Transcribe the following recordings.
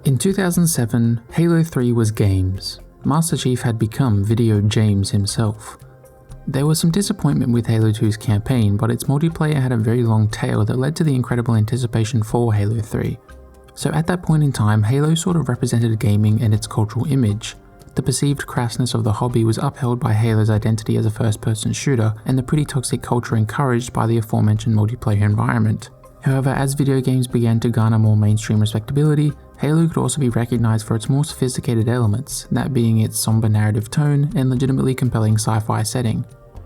In 2007, Halo 3 was games. Master Chief had become Video James himself. There was some disappointment with Halo 2's campaign, but its multiplayer had a very long tail that led to the incredible anticipation for Halo 3. So at that point in time, Halo sort of represented gaming and its cultural image. The perceived crassness of the hobby was upheld by Halo's identity as a first-person shooter, and the pretty toxic culture encouraged by the aforementioned multiplayer environment. However, as video games began to garner more mainstream respectability, Halo could also be recognized for its more sophisticated elements, that being its somber narrative tone and legitimately compelling sci-fi setting.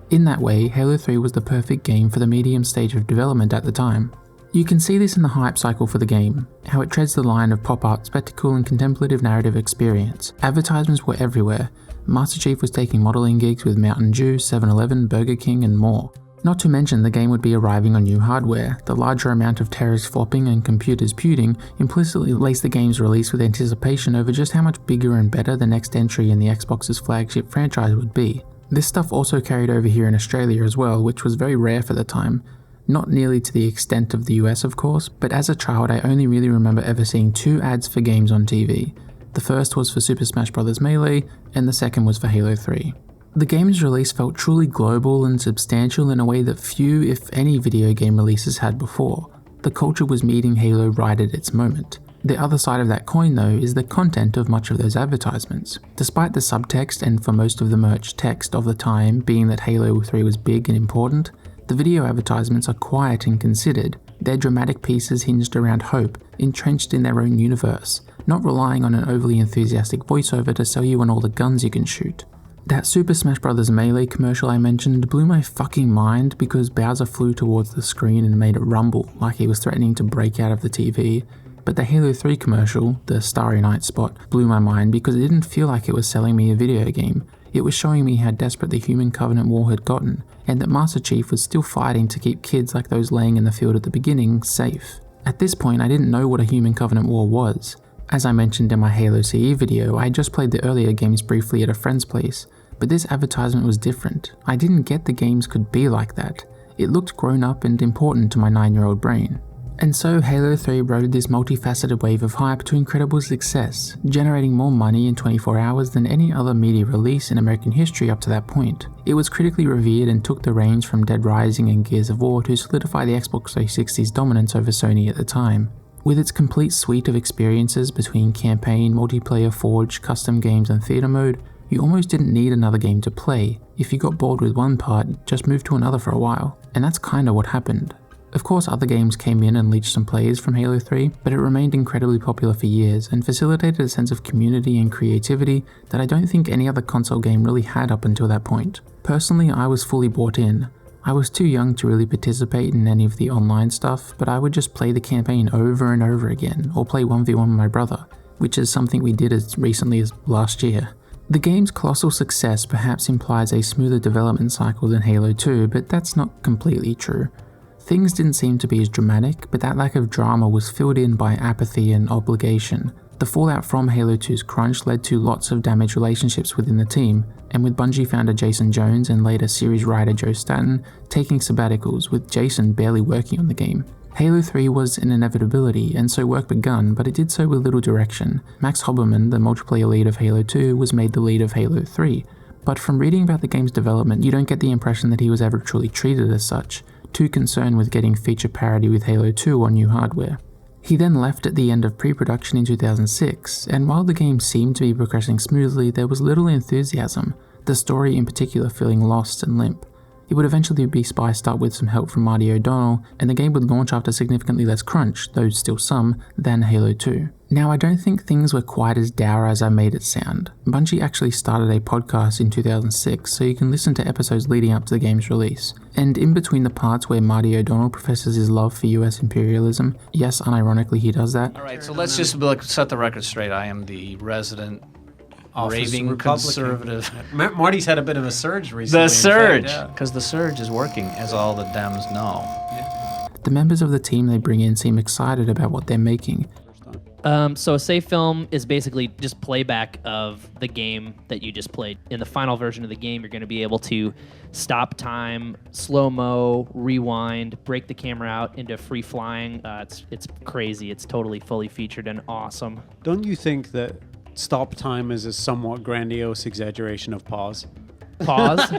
In that way, Halo 3 was the perfect game for the medium stage of development at the time. You can see this in the hype cycle for the game, how it treads the line of pop art spectacle and contemplative narrative experience. Advertisements were everywhere. Master Chief was taking modeling gigs with Mountain Dew, 7-Eleven, Burger King and more. Not to mention the game would be arriving on new hardware. The larger amount of terrorists flopping and computers puting implicitly laced the game's release with anticipation over just how much bigger and better the next entry in the Xbox's flagship franchise would be. This stuff also carried over here in Australia as well, which was very rare for the time. Not nearly to the extent of the US of course, but as a child I only really remember ever seeing 2 ads for games on TV. The first was for Super Smash Bros. Melee, and the second was for Halo 3. The game's release felt truly global and substantial in a way that few, if any, video game releases had before. The culture was meeting Halo right at its moment. The other side of that coin though is the content of much of those advertisements. Despite the subtext and for most of the merch text of the time being that Halo 3 was big and important, the video advertisements are quiet and considered. They're dramatic pieces hinged around hope, entrenched in their own universe, not relying on an overly enthusiastic voiceover to sell you on all the guns you can shoot. That Super Smash Bros. Melee commercial I mentioned blew my fucking mind because Bowser flew towards the screen and made it rumble like he was threatening to break out of the TV. But the Halo 3 commercial, the Starry Night spot, blew my mind because it didn't feel like it was selling me a video game. It was showing me how desperate the Human Covenant War had gotten, and that Master Chief was still fighting to keep kids like those laying in the field at the beginning safe. At this point I didn't know what a Human Covenant War was. As I mentioned in my Halo CE video, I had just played the earlier games briefly at a friend's place, but this advertisement was different. I didn't get the games could be like that. It looked grown up and important to my 9-year-old brain. And so Halo 3 rode this multifaceted wave of hype to incredible success, generating more money in 24 hours than any other media release in American history up to that point. It was critically revered and took the reins from Dead Rising and Gears of War to solidify the Xbox 360's dominance over Sony at the time. With its complete suite of experiences between campaign, multiplayer, forge, custom games and theater mode, you almost didn't need another game to play. If you got bored with one part, just move to another for a while. And that's kinda what happened. Of course other games came in and leached some players from Halo 3, but it remained incredibly popular for years and facilitated a sense of community and creativity that I don't think any other console game really had up until that point. Personally, I was fully bought in. I was too young to really participate in any of the online stuff, but I would just play the campaign over and over again, or play 1v1 with my brother, which is something we did as recently as last year. The game's colossal success perhaps implies a smoother development cycle than Halo 2, but that's not completely true. Things didn't seem to be as dramatic, but that lack of drama was filled in by apathy and obligation. The fallout from Halo 2's crunch led to lots of damaged relationships within the team, and with Bungie founder Jason Jones and later series writer Joe Staten taking sabbaticals, with Jason barely working on the game. Halo 3 was an inevitability, and so work begun, but it did so with little direction. Max Hoberman, the multiplayer lead of Halo 2, was made the lead of Halo 3, but from reading about the game's development you don't get the impression that he was ever truly treated as such, too concerned with getting feature parity with Halo 2 on new hardware. He then left at the end of pre-production in 2006, and while the game seemed to be progressing smoothly, there was little enthusiasm, the story in particular feeling lost and limp. It would eventually be spiced up with some help from Marty O'Donnell, and the game would launch after significantly less crunch, though still some, than Halo 2. Now I don't think things were quite as dour as I made it sound. Bungie actually started a podcast in 2006, so you can listen to episodes leading up to the game's release. And in between the parts where Marty O'Donnell professes his love for US imperialism, yes, unironically he does that. Alright, so let's just set the record straight. I am the resident raving Republican. conservative. Marty's had a bit of a surge recently. The surge! In fact, Because the surge is working, as all the Dems know. The members of the team they bring in seem excited about what they're making. So a save film is basically just playback of the game that you just played. In the final version of the game, you're going to be able to stop time, slow-mo, rewind, break the camera out into free flying. It's crazy. It's totally fully featured and awesome. Don't you think that stop time is a somewhat grandiose exaggeration of pause? Pause.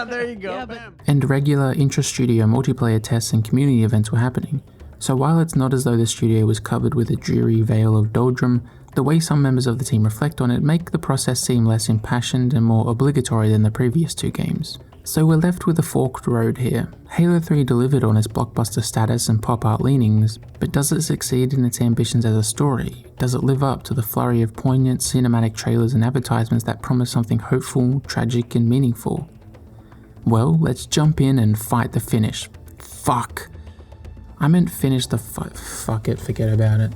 There you go. Yeah, Bam. And regular intra-studio multiplayer tests and community events were happening. So while it's not as though the studio was covered with a dreary veil of doldrum, the way some members of the team reflect on it make the process seem less impassioned and more obligatory than the previous two games. So we're left with a forked road here. Halo 3 delivered on its blockbuster status and pop art leanings, but does it succeed in its ambitions as a story? Does it live up to the flurry of poignant cinematic trailers and advertisements that promise something hopeful, tragic, and meaningful? Well, let's jump in and fight the finish. Fuck. I meant finish the fuck it, forget about it.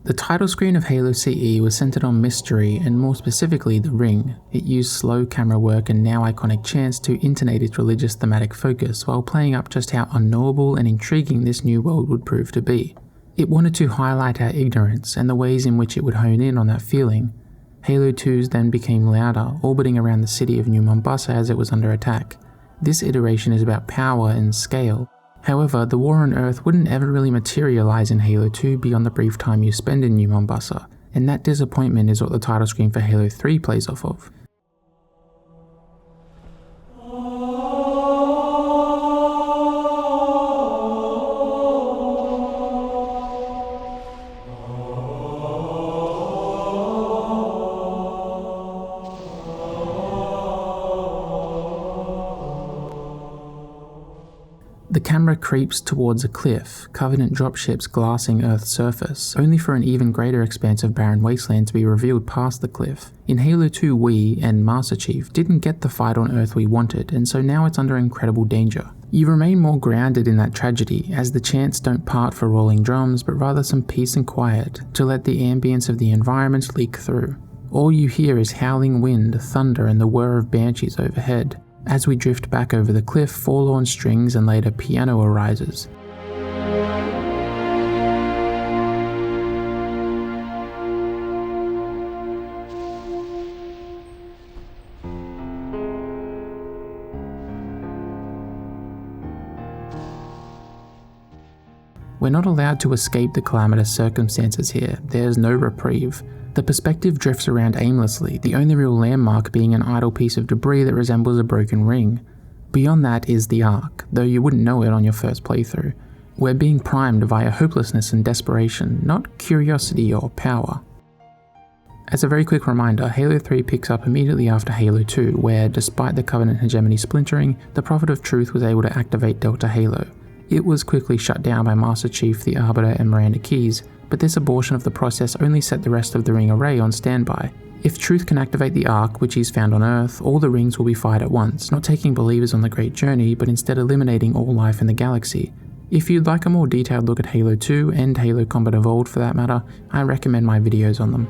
The title screen of Halo CE was centered on mystery and more specifically the ring. It used slow camera work and now iconic chants to intonate its religious thematic focus while playing up just how unknowable and intriguing this new world would prove to be. It wanted to highlight our ignorance and the ways in which it would hone in on that feeling. Halo 2's then became louder, orbiting around the city of New Mombasa as it was under attack. This iteration is about power and scale. However, the war on Earth wouldn't ever really materialize in Halo 2 beyond the brief time you spend in New Mombasa, and that disappointment is what the title screen for Halo 3 plays off of. The camera creeps towards a cliff, Covenant dropships glassing Earth's surface, only for an even greater expanse of barren wasteland to be revealed past the cliff. In Halo 2 we, and Master Chief, didn't get the fight on Earth we wanted, and so now it's under incredible danger. You remain more grounded in that tragedy, as the chants don't part for rolling drums, but rather some peace and quiet, to let the ambience of the environment leak through. All you hear is howling wind, thunder, and the whir of banshees overhead. As we drift back over the cliff, forlorn strings and later piano arises. We're not allowed to escape the calamitous circumstances here. There's no reprieve. The perspective drifts around aimlessly, the only real landmark being an idle piece of debris that resembles a broken ring. Beyond that is the Ark, though you wouldn't know it on your first playthrough. We're being primed via hopelessness and desperation, not curiosity or power. As a very quick reminder, Halo 3 picks up immediately after Halo 2, where, despite the Covenant hegemony splintering, the Prophet of Truth was able to activate Delta Halo. It was quickly shut down by Master Chief, the Arbiter, and Miranda Keyes, but this abortion of the process only set the rest of the ring array on standby. If Truth can activate the Ark, which he's found on Earth, all the rings will be fired at once, not taking believers on the Great Journey, but instead eliminating all life in the galaxy. If you'd like a more detailed look at Halo 2, and Halo Combat Evolved for that matter, I recommend my videos on them.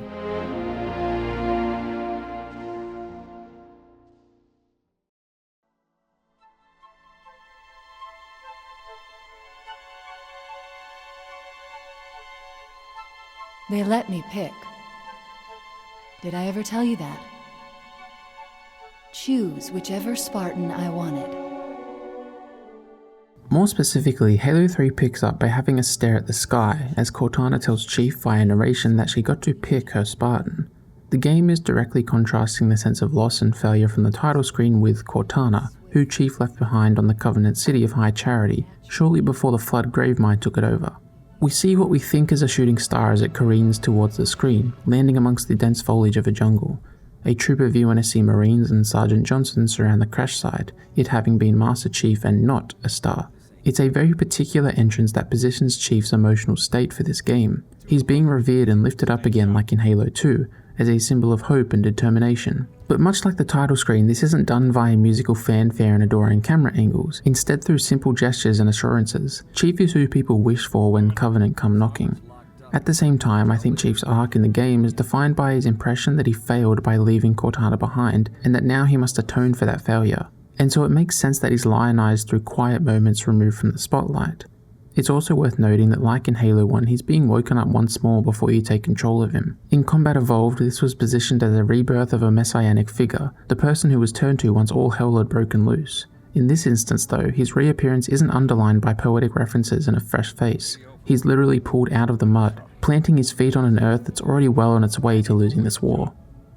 They let me pick. Did I ever tell you that? Choose whichever Spartan I wanted. More specifically, Halo 3 picks up by having us stare at the sky, as Cortana tells Chief via narration that she got to pick her Spartan. The game is directly contrasting the sense of loss and failure from the title screen with Cortana, who Chief left behind on the Covenant city of High Charity, shortly before the Flood Gravemind took it over. We see what we think is a shooting star as it careens towards the screen, landing amongst the dense foliage of a jungle. A troop of UNSC Marines and Sergeant Johnson surround the crash site, it having been Master Chief and not a star. It's a very particular entrance that positions Chief's emotional state for this game. He's being revered and lifted up again like in Halo 2, as a symbol of hope and determination. But much like the title screen, this isn't done via musical fanfare and adoring camera angles, instead through simple gestures and assurances. Chief is who people wish for when Covenant come knocking. At the same time, I think Chief's arc in the game is defined by his impression that he failed by leaving Cortana behind, and that now he must atone for that failure. And so it makes sense that he's lionized through quiet moments removed from the spotlight. It's also worth noting that like in Halo 1, he's being woken up once more before you take control of him. In Combat Evolved, this was positioned as a rebirth of a messianic figure, the person who was turned to once all hell had broken loose. In this instance though, his reappearance isn't underlined by poetic references and a fresh face. He's literally pulled out of the mud, planting his feet on an earth that's already well on its way to losing this war.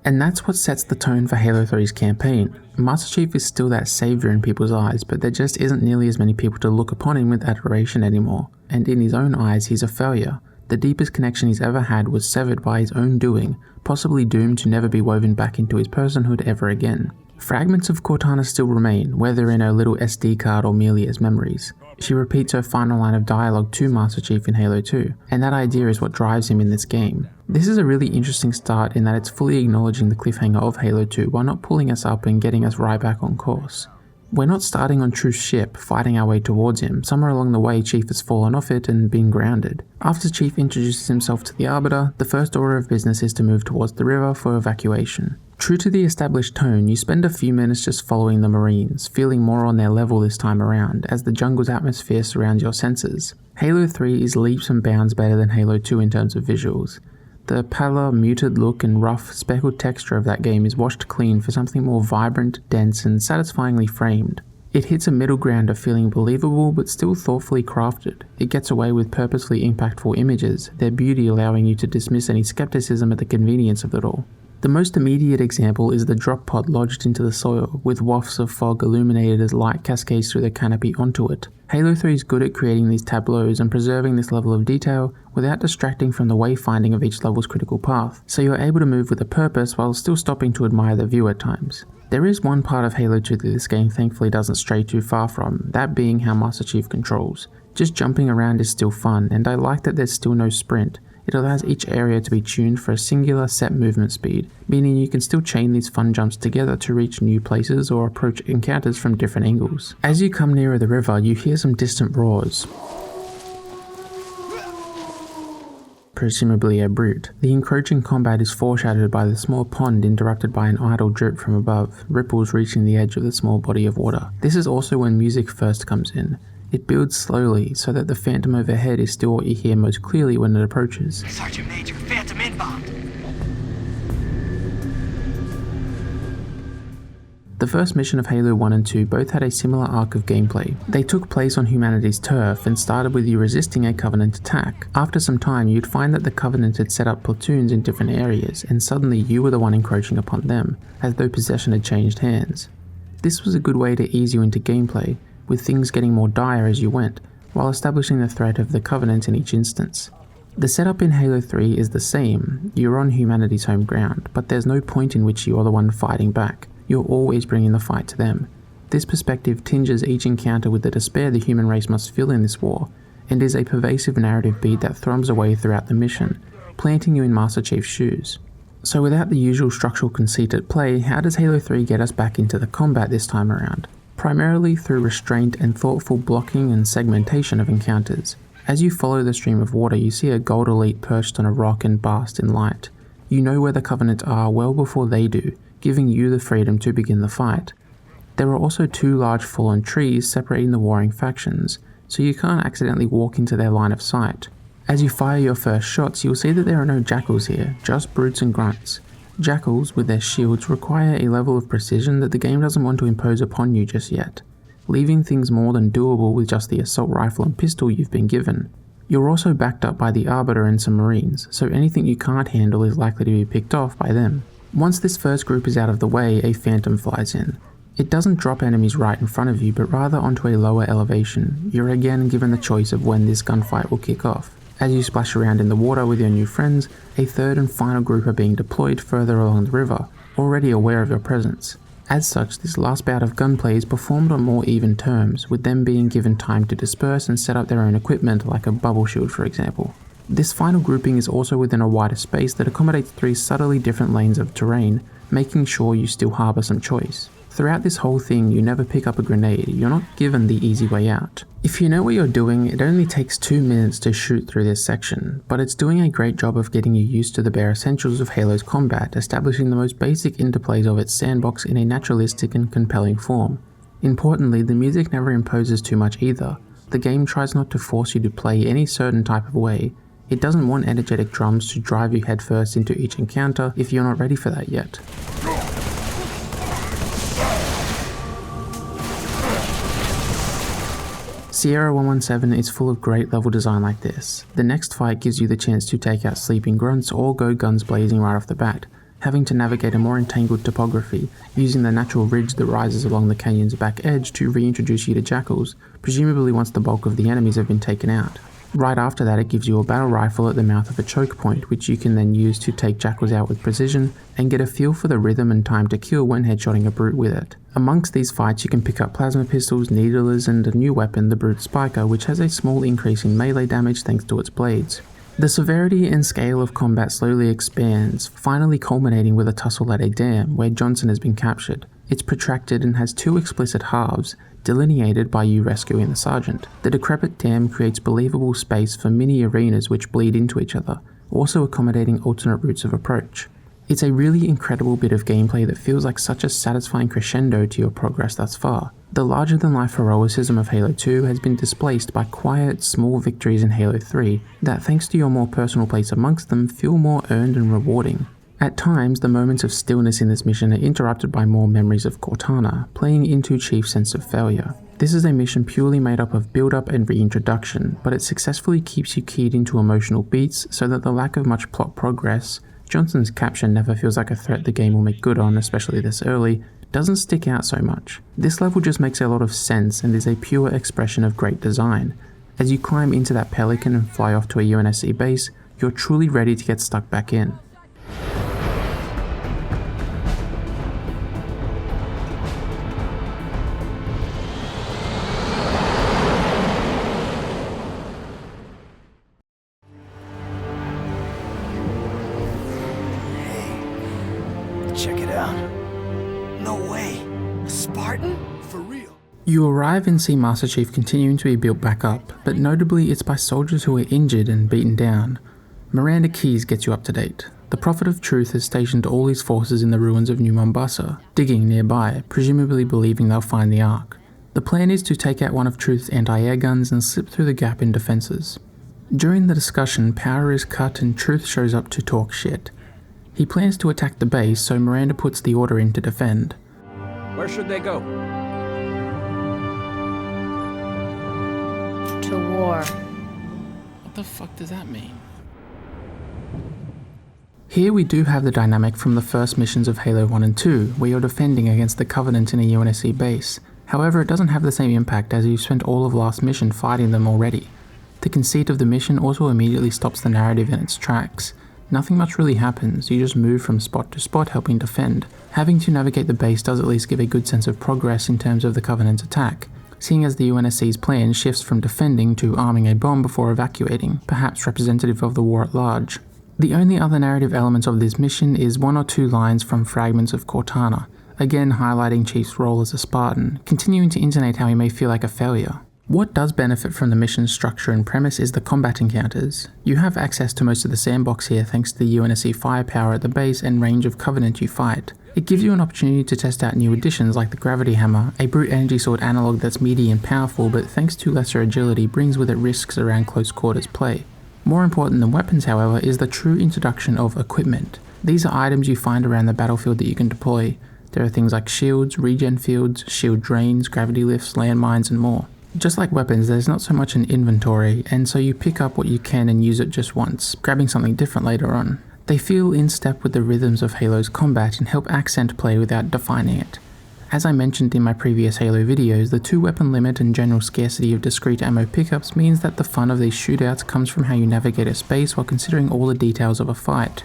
And that's what sets the tone for Halo 3's campaign. Master Chief is still that savior in people's eyes, but there just isn't nearly as many people to look upon him with adoration anymore, and in his own eyes he's a failure. The deepest connection he's ever had was severed by his own doing, possibly doomed to never be woven back into his personhood ever again. Fragments of Cortana still remain, whether in her little SD card or merely as memories. She repeats her final line of dialogue to Master Chief in Halo 2, and that idea is what drives him in this game. This is a really interesting start in that it's fully acknowledging the cliffhanger of Halo 2 while not pulling us up and getting us right back on course. We're not starting on Truth's ship, fighting our way towards him. Somewhere along the way, Chief has fallen off it and been grounded. After Chief introduces himself to the Arbiter, the first order of business is to move towards the river for evacuation. True to the established tone, you spend a few minutes just following the Marines, feeling more on their level this time around, as the jungle's atmosphere surrounds your senses. Halo 3 is leaps and bounds better than Halo 2 in terms of visuals. The paler, muted look and rough, speckled texture of that game is washed clean for something more vibrant, dense, and satisfyingly framed. It hits a middle ground of feeling believable but still thoughtfully crafted. It gets away with purposefully impactful images, their beauty allowing you to dismiss any skepticism at the convenience of it all. The most immediate example is the drop pod lodged into the soil, with wafts of fog illuminated as light cascades through the canopy onto it. Halo 3 is good at creating these tableaus and preserving this level of detail without distracting from the wayfinding of each level's critical path, so you're able to move with a purpose while still stopping to admire the view at times. There is one part of Halo 2 that this game thankfully doesn't stray too far from, that being how Master Chief controls. Just jumping around is still fun, and I like that there's still no sprint. It allows each area to be tuned for a singular set movement speed, meaning you can still chain these fun jumps together to reach new places or approach encounters from different angles. As you come nearer the river, you hear some distant roars, presumably a brute. The encroaching combat is foreshadowed by the small pond interrupted by an idle drip from above, ripples reaching the edge of the small body of water. This is also when music first comes in. It builds slowly, so that the phantom overhead is still what you hear most clearly when it approaches. Sergeant Major, phantom inbound. The first mission of Halo 1 and 2 both had a similar arc of gameplay. They took place on humanity's turf and started with you resisting a Covenant attack. After some time, you'd find that the Covenant had set up platoons in different areas, and suddenly you were the one encroaching upon them, as though possession had changed hands. This was a good way to ease you into gameplay, with things getting more dire as you went, while establishing the threat of the Covenant in each instance. The setup in Halo 3 is the same. You're on humanity's home ground, but there's no point in which you're the one fighting back. You're always bringing the fight to them. This perspective tinges each encounter with the despair the human race must feel in this war, and is a pervasive narrative beat that thrums away throughout the mission, planting you in Master Chief's shoes. So without the usual structural conceit at play, how does Halo 3 get us back into the combat this time around? Primarily through restraint and thoughtful blocking and segmentation of encounters. As you follow the stream of water, you see a gold elite perched on a rock and basked in light. You know where the Covenant are well before they do, giving you the freedom to begin the fight. There are also two large fallen trees separating the warring factions, so you can't accidentally walk into their line of sight. As you fire your first shots, you'll see that there are no jackals here, just brutes and grunts. Jackals, with their shields, require a level of precision that the game doesn't want to impose upon you just yet, leaving things more than doable with just the assault rifle and pistol you've been given. You're also backed up by the Arbiter and some Marines, so anything you can't handle is likely to be picked off by them. Once this first group is out of the way, a Phantom flies in. It doesn't drop enemies right in front of you, but rather onto a lower elevation. You're again given the choice of when this gunfight will kick off. As you splash around in the water with your new friends, a third and final group are being deployed further along the river, already aware of your presence. As such, this last bout of gunplay is performed on more even terms, with them being given time to disperse and set up their own equipment like a bubble shield for example. This final grouping is also within a wider space that accommodates 3 subtly different lanes of terrain, making sure you still harbour some choice. Throughout this whole thing, you never pick up a grenade, you're not given the easy way out. If you know what you're doing, it only takes 2 minutes to shoot through this section, but it's doing a great job of getting you used to the bare essentials of Halo's combat, establishing the most basic interplays of its sandbox in a naturalistic and compelling form. Importantly, the music never imposes too much either. The game tries not to force you to play any certain type of way. It doesn't want energetic drums to drive you headfirst into each encounter if you're not ready for that yet. Sierra 117 is full of great level design like this. The next fight gives you the chance to take out sleeping grunts or go guns blazing right off the bat, having to navigate a more entangled topography, using the natural ridge that rises along the canyon's back edge to reintroduce you to jackals, presumably once the bulk of the enemies have been taken out. Right after that, it gives you a battle rifle at the mouth of a choke point, which you can then use to take jackals out with precision and get a feel for the rhythm and time to kill when headshotting a brute with it. Amongst these fights, you can pick up plasma pistols, needlers, and a new weapon, the brute spiker, which has a small increase in melee damage thanks to its blades. The severity and scale of combat slowly expands, finally culminating with a tussle at a dam where Johnson has been captured. It's protracted and has 2 explicit halves, delineated by you rescuing the sergeant. The decrepit dam creates believable space for mini arenas which bleed into each other, also accommodating alternate routes of approach. It's a really incredible bit of gameplay that feels like such a satisfying crescendo to your progress thus far. The larger-than-life heroicism of Halo 2 has been displaced by quiet, small victories in Halo 3 that, thanks to your more personal place amongst them, feel more earned and rewarding. At times, the moments of stillness in this mission are interrupted by more memories of Cortana, playing into Chief's sense of failure. This is a mission purely made up of build-up and reintroduction, but it successfully keeps you keyed into emotional beats so that the lack of much plot progress, Johnson's capture never feels like a threat the game will make good on, especially this early, doesn't stick out so much. This level just makes a lot of sense and is a pure expression of great design. As you climb into that Pelican and fly off to a UNSC base, you're truly ready to get stuck back in. Check it out. No way. A Spartan? For real? You arrive and see Master Chief continuing to be built back up, but notably it's by soldiers who are injured and beaten down. Miranda Keyes gets you up to date. The Prophet of Truth has stationed all his forces in the ruins of New Mombasa, digging nearby, presumably believing they'll find the Ark. The plan is to take out one of Truth's anti-air guns and slip through the gap in defenses. During the discussion, power is cut and Truth shows up to talk shit. He plans to attack the base, so Miranda puts the order in to defend. Where should they go? To war. What the fuck does that mean? Here we do have the dynamic from the first missions of Halo 1 and 2, where you're defending against the Covenant in a UNSC base. However, it doesn't have the same impact as you've spent all of last mission fighting them already. The conceit of the mission also immediately stops the narrative in its tracks. Nothing much really happens, you just move from spot to spot helping defend. Having to navigate the base does at least give a good sense of progress in terms of the Covenant's attack, seeing as the UNSC's plan shifts from defending to arming a bomb before evacuating, perhaps representative of the war at large. The only other narrative element of this mission is 1 or 2 lines from fragments of Cortana, again highlighting Chief's role as a Spartan, continuing to intonate how he may feel like a failure. What does benefit from the mission's structure and premise is the combat encounters. You have access to most of the sandbox here thanks to the UNSC firepower at the base and range of Covenant you fight. It gives you an opportunity to test out new additions like the Gravity Hammer, a brute energy sword analog that's meaty and powerful but thanks to lesser agility brings with it risks around close quarters play. More important than weapons, however, is the true introduction of equipment. These are items you find around the battlefield that you can deploy. There are things like shields, regen fields, shield drains, gravity lifts, landmines and more. Just like weapons, there's not so much an inventory, and so you pick up what you can and use it just once, grabbing something different later on. They feel in step with the rhythms of Halo's combat and help accent play without defining it. As I mentioned in my previous Halo videos, the 2-weapon limit and general scarcity of discrete ammo pickups means that the fun of these shootouts comes from how you navigate a space while considering all the details of a fight.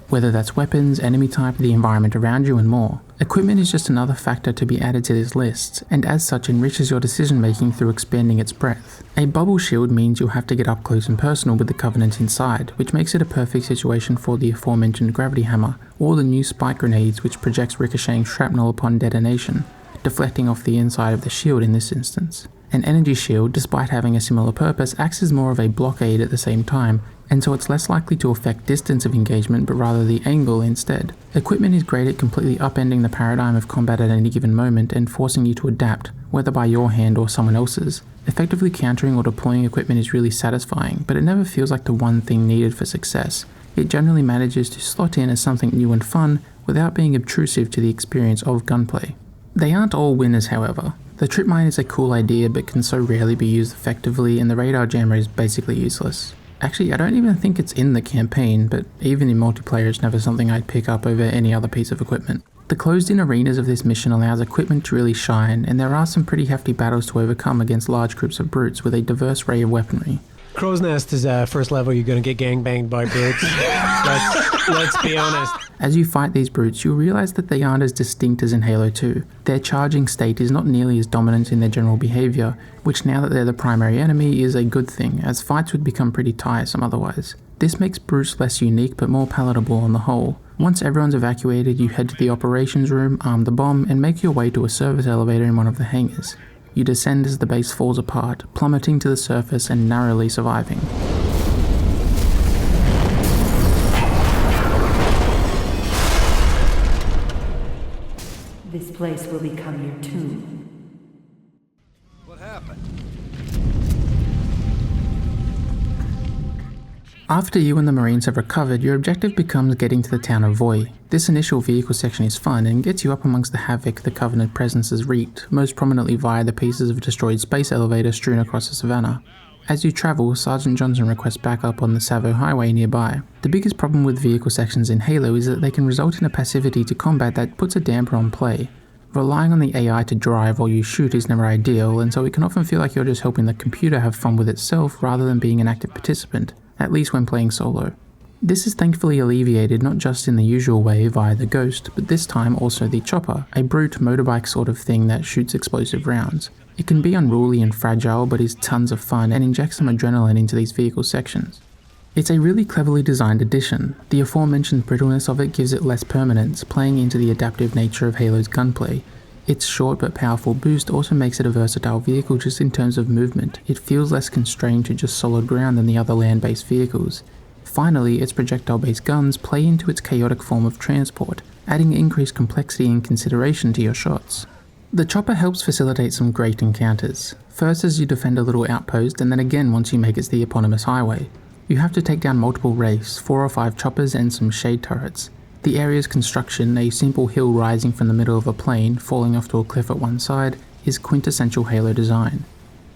whether that's weapons, enemy type, the environment around you and more. Equipment is just another factor to be added to this list, and as such enriches your decision making through expanding its breadth. A bubble shield means you'll have to get up close and personal with the Covenant inside, which makes it a perfect situation for the aforementioned gravity hammer, or the new spike grenades which projects ricocheting shrapnel upon detonation, deflecting off the inside of the shield in this instance. An energy shield, despite having a similar purpose, acts as more of a blockade at the same time, and so it's less likely to affect distance of engagement but rather the angle instead. Equipment is great at completely upending the paradigm of combat at any given moment and forcing you to adapt, whether by your hand or someone else's. Effectively countering or deploying equipment is really satisfying, but it never feels like the one thing needed for success. It generally manages to slot in as something new and fun without being obtrusive to the experience of gunplay. They aren't all winners, however. The trip mine is a cool idea but can so rarely be used effectively, and the radar jammer is basically useless. Actually, I don't even think it's in the campaign, but even in multiplayer it's never something I'd pick up over any other piece of equipment. The closed-in arenas of this mission allows equipment to really shine, and there are some pretty hefty battles to overcome against large groups of brutes with a diverse array of weaponry. Crow's Nest is first level, you're going to get gangbanged by brutes. let's be honest. As you fight these brutes, you'll realize that they aren't as distinct as in Halo 2. Their charging state is not nearly as dominant in their general behavior, which now that they're the primary enemy is a good thing, as fights would become pretty tiresome otherwise. This makes brutes less unique but more palatable on the whole. Once everyone's evacuated, you head to the operations room, arm the bomb, and make your way to a service elevator in one of the hangars. You descend as the base falls apart, plummeting to the surface and narrowly surviving. This place will become your tomb. What happened? After you and the Marines have recovered, your objective becomes getting to the town of Voi. This initial vehicle section is fun and gets you up amongst the havoc the Covenant presence has wreaked, most prominently via the pieces of a destroyed space elevator strewn across the savannah. As you travel, Sergeant Johnson requests backup on the Tsavo Highway nearby. The biggest problem with vehicle sections in Halo is that they can result in a passivity to combat that puts a damper on play. Relying on the AI to drive while you shoot is never ideal, and so it can often feel like you're just helping the computer have fun with itself rather than being an active participant, at least when playing solo. This is thankfully alleviated not just in the usual way via the Ghost, but this time also the Chopper, a brute motorbike sort of thing that shoots explosive rounds. It can be unruly and fragile, but is tons of fun and injects some adrenaline into these vehicle sections. It's a really cleverly designed addition. The aforementioned brittleness of it gives it less permanence, playing into the adaptive nature of Halo's gunplay. Its short but powerful boost also makes it a versatile vehicle just in terms of movement. It feels less constrained to just solid ground than the other land-based vehicles. Finally, its projectile-based guns play into its chaotic form of transport, adding increased complexity and consideration to your shots. The Chopper helps facilitate some great encounters. First as you defend a little outpost, and then again once you make it to the eponymous highway. You have to take down multiple wraiths, 4 or 5 choppers and some shade turrets. The area's construction, a simple hill rising from the middle of a plain, falling off to a cliff at one side, is quintessential Halo design.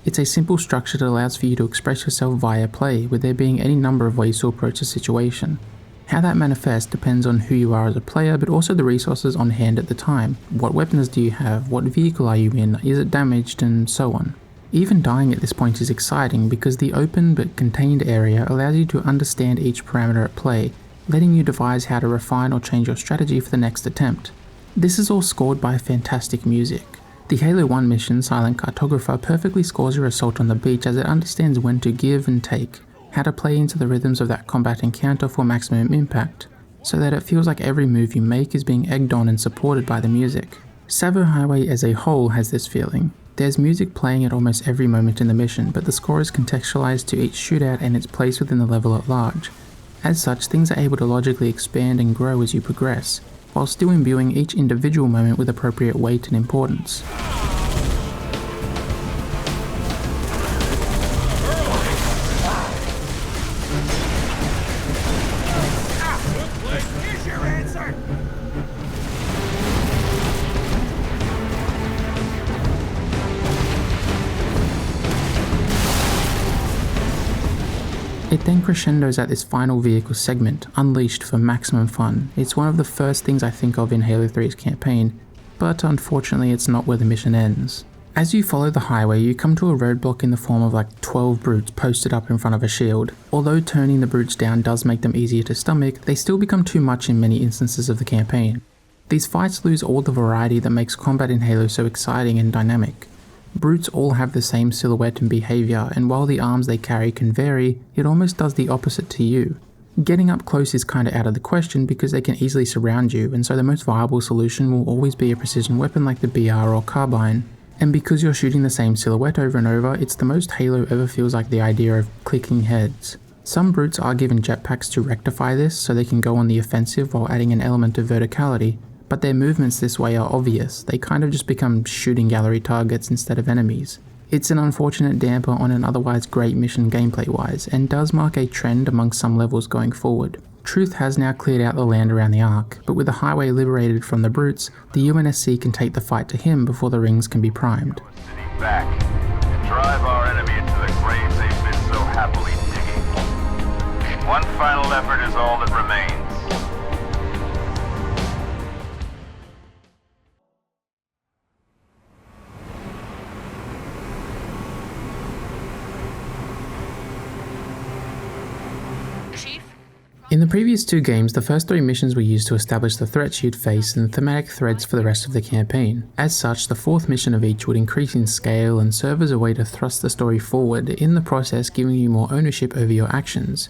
It's a simple structure that allows for you to express yourself via play, with there being any number of ways to approach a situation. How that manifests depends on who you are as a player, but also the resources on hand at the time. What weapons do you have? What vehicle are you in? Is it damaged? And so on. Even dying at this point is exciting because the open but contained area allows you to understand each parameter at play, letting you devise how to refine or change your strategy for the next attempt. This is all scored by fantastic music. The Halo 1 mission, Silent Cartographer, perfectly scores your assault on the beach as it understands when to give and take, how to play into the rhythms of that combat encounter for maximum impact, so that it feels like every move you make is being egged on and supported by the music. Tsavo Highway as a whole has this feeling. There's music playing at almost every moment in the mission, but the score is contextualized to each shootout and its place within the level at large. As such, things are able to logically expand and grow as you progress, while still imbuing each individual moment with appropriate weight and importance. Here's your answer! It then crescendos at this final vehicle segment, Unleashed, for maximum fun. It's one of the first things I think of in Halo 3's campaign, but unfortunately it's not where the mission ends. As you follow the highway, you come to a roadblock in the form of like 12 brutes posted up in front of a shield. Although turning the brutes down does make them easier to stomach, they still become too much in many instances of the campaign. These fights lose all the variety that makes combat in Halo so exciting and dynamic. Brutes all have the same silhouette and behaviour, and while the arms they carry can vary, it almost does the opposite to you. Getting up close is kinda out of the question because they can easily surround you, and so the most viable solution will always be a precision weapon like the BR or carbine. And because you're shooting the same silhouette over and over, it's the most Halo ever feels like the idea of clicking heads. Some brutes are given jetpacks to rectify this so they can go on the offensive while adding an element of verticality, but their movements this way are obvious. They kind of just become shooting gallery targets instead of enemies. It's an unfortunate damper on an otherwise great mission gameplay wise, and does mark a trend among some levels going forward. Truth has now cleared out the land around the Ark, but with the highway liberated from the brutes, the UNSC can take the fight to him before the rings can be primed. Back and drive our enemy into the grave they've been so happily digging. One final effort is all that remains. In the previous 2 games, the first 3 missions were used to establish the threats you'd face and thematic threads for the rest of the campaign. As such, the 4th mission of each would increase in scale and serve as a way to thrust the story forward, in the process giving you more ownership over your actions.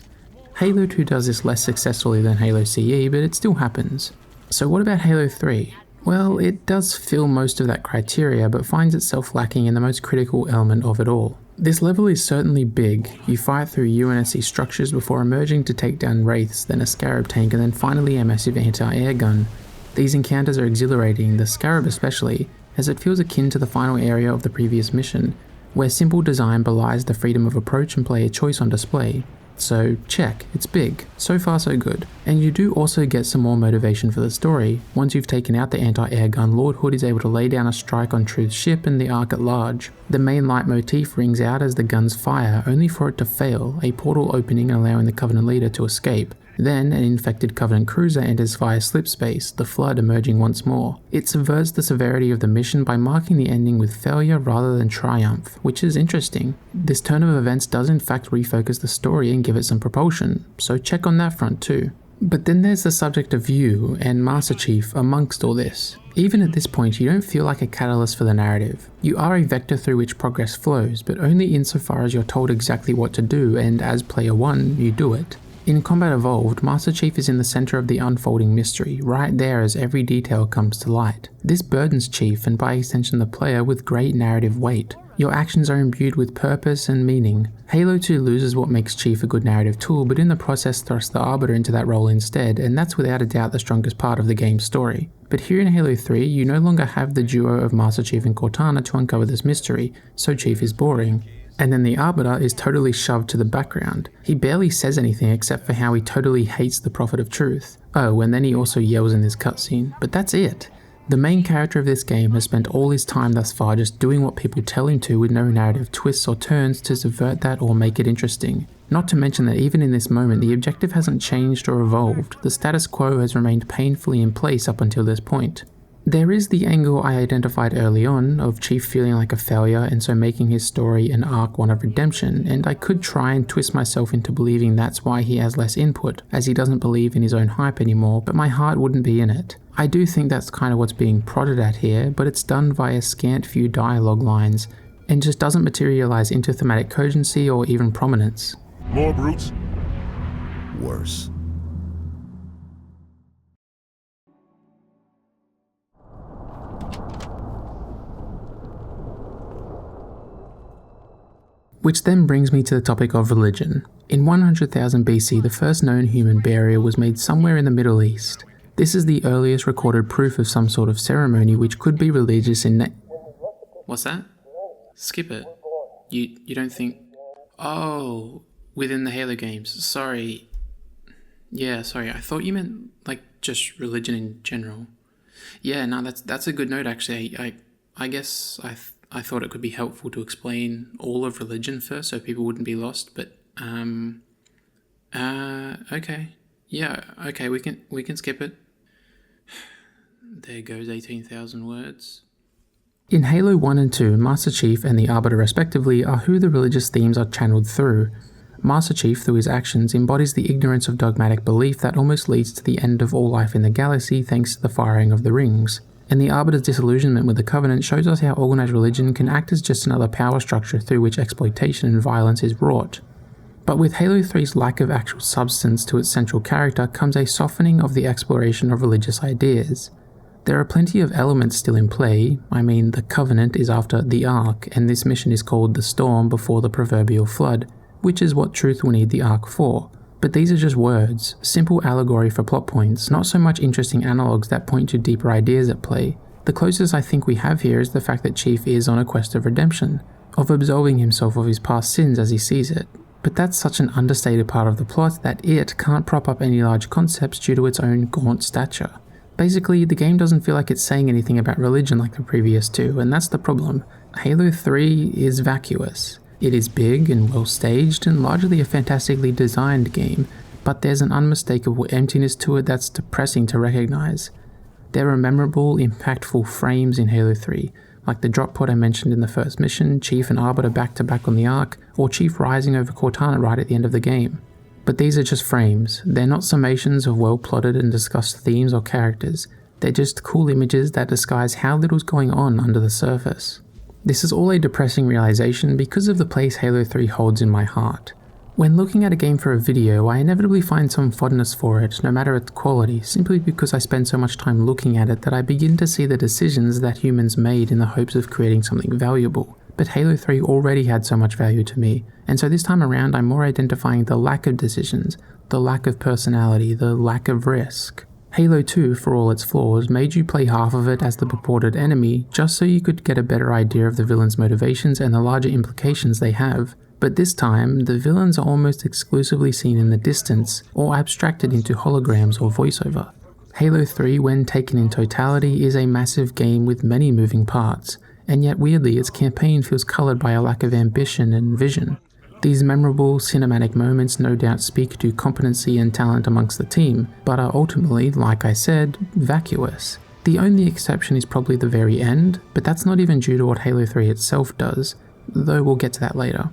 Halo 2 does this less successfully than Halo CE, but it still happens. So what about Halo 3? Well, it does fill most of that criteria, but finds itself lacking in the most critical element of it all. This level is certainly big. You fight through UNSC structures before emerging to take down Wraiths, then a Scarab tank, and then finally a massive anti-air gun. These encounters are exhilarating, the Scarab especially, as it feels akin to the final area of the previous mission, where simple design belies the freedom of approach and player choice on display. So check, it's big. So far so good. And you do also get some more motivation for the story. Once you've taken out the anti-air gun, Lord Hood is able to lay down a strike on Truth's ship and the Ark at large. The main leitmotif rings out as the guns fire, only for it to fail, a portal opening and allowing the Covenant leader to escape. Then, an infected Covenant cruiser enters via slipspace, the Flood emerging once more. It subverts the severity of the mission by marking the ending with failure rather than triumph, which is interesting. This turn of events does in fact refocus the story and give it some propulsion, so check on that front too. But then there's the subject of you and Master Chief amongst all this. Even at this point, you don't feel like a catalyst for the narrative. You are a vector through which progress flows, but only insofar as you're told exactly what to do, and as player 1, you do it. In Combat Evolved, Master Chief is in the center of the unfolding mystery, right there as every detail comes to light. This burdens Chief, and by extension the player, with great narrative weight. Your actions are imbued with purpose and meaning. Halo 2 loses what makes Chief a good narrative tool, but in the process thrusts the Arbiter into that role instead, and that's without a doubt the strongest part of the game's story. But here in Halo 3, you no longer have the duo of Master Chief and Cortana to uncover this mystery, so Chief is boring. And then the Arbiter is totally shoved to the background. He barely says anything except for how he totally hates the Prophet of Truth. Oh, and then he also yells in this cutscene, but that's it. The main character of this game has spent all his time thus far just doing what people tell him to with no narrative twists or turns to subvert that or make it interesting. Not to mention that even in this moment the objective hasn't changed or evolved, the status quo has remained painfully in place up until this point. There is the angle I identified early on, of Chief feeling like a failure and so making his story and arc one of redemption, and I could try and twist myself into believing that's why he has less input, as he doesn't believe in his own hype anymore, but my heart wouldn't be in it. I do think that's kind of what's being prodded at here, but it's done via scant few dialogue lines, and just doesn't materialize into thematic cogency or even prominence. More brutes? Worse. Which then brings me to the topic of religion. In 100,000 BC, the first known human burial was made somewhere in the Middle East. This is the earliest recorded proof of some sort of ceremony which could be religious in What's that? Skip it. You don't think... Oh, within the Halo games. Sorry. Yeah, sorry. I thought you meant, like, just religion in general. Yeah, no, that's a good note, actually. I guess I thought it could be helpful to explain all of religion first so people wouldn't be lost, but, okay. Yeah, okay, we can skip it. There goes 18,000 words. In Halo 1 and 2, Master Chief and the Arbiter respectively are who the religious themes are channeled through. Master Chief, through his actions, embodies the ignorance of dogmatic belief that almost leads to the end of all life in the galaxy thanks to the firing of the rings. And the Arbiter's disillusionment with the Covenant shows us how organized religion can act as just another power structure through which exploitation and violence is wrought. But with Halo 3's lack of actual substance to its central character comes a softening of the exploration of religious ideas. There are plenty of elements still in play. I mean, the Covenant is after the Ark, and this mission is called the Storm before the proverbial flood, which is what Truth will need the Ark for. But these are just words, simple allegory for plot points, not so much interesting analogues that point to deeper ideas at play. The closest I think we have here is the fact that Chief is on a quest of redemption, of absolving himself of his past sins as he sees it. But that's such an understated part of the plot that it can't prop up any large concepts due to its own gaunt stature. Basically, the game doesn't feel like it's saying anything about religion like the previous two, and that's the problem. Halo 3 is vacuous. It is big and well staged and largely a fantastically designed game, but there's an unmistakable emptiness to it that's depressing to recognize. There are memorable, impactful frames in Halo 3, like the drop pod I mentioned in the first mission, Chief and Arbiter back to back on the Ark, or Chief rising over Cortana right at the end of the game. But these are just frames. They're not summations of well-plotted and discussed themes or characters. They're just cool images that disguise how little's going on under the surface. This is all a depressing realization because of the place Halo 3 holds in my heart. When looking at a game for a video, I inevitably find some fondness for it, no matter its quality, simply because I spend so much time looking at it that I begin to see the decisions that humans made in the hopes of creating something valuable. But Halo 3 already had so much value to me, and so this time around I'm more identifying the lack of decisions, the lack of personality, the lack of risk. Halo 2, for all its flaws, made you play half of it as the purported enemy just so you could get a better idea of the villain's motivations and the larger implications they have. But this time, the villains are almost exclusively seen in the distance, or abstracted into holograms or voiceover. Halo 3, when taken in totality, is a massive game with many moving parts, and yet weirdly its campaign feels coloured by a lack of ambition and vision. These memorable cinematic moments no doubt speak to competency and talent amongst the team, but are ultimately, like I said, vacuous. The only exception is probably the very end, but that's not even due to what Halo 3 itself does, though we'll get to that later.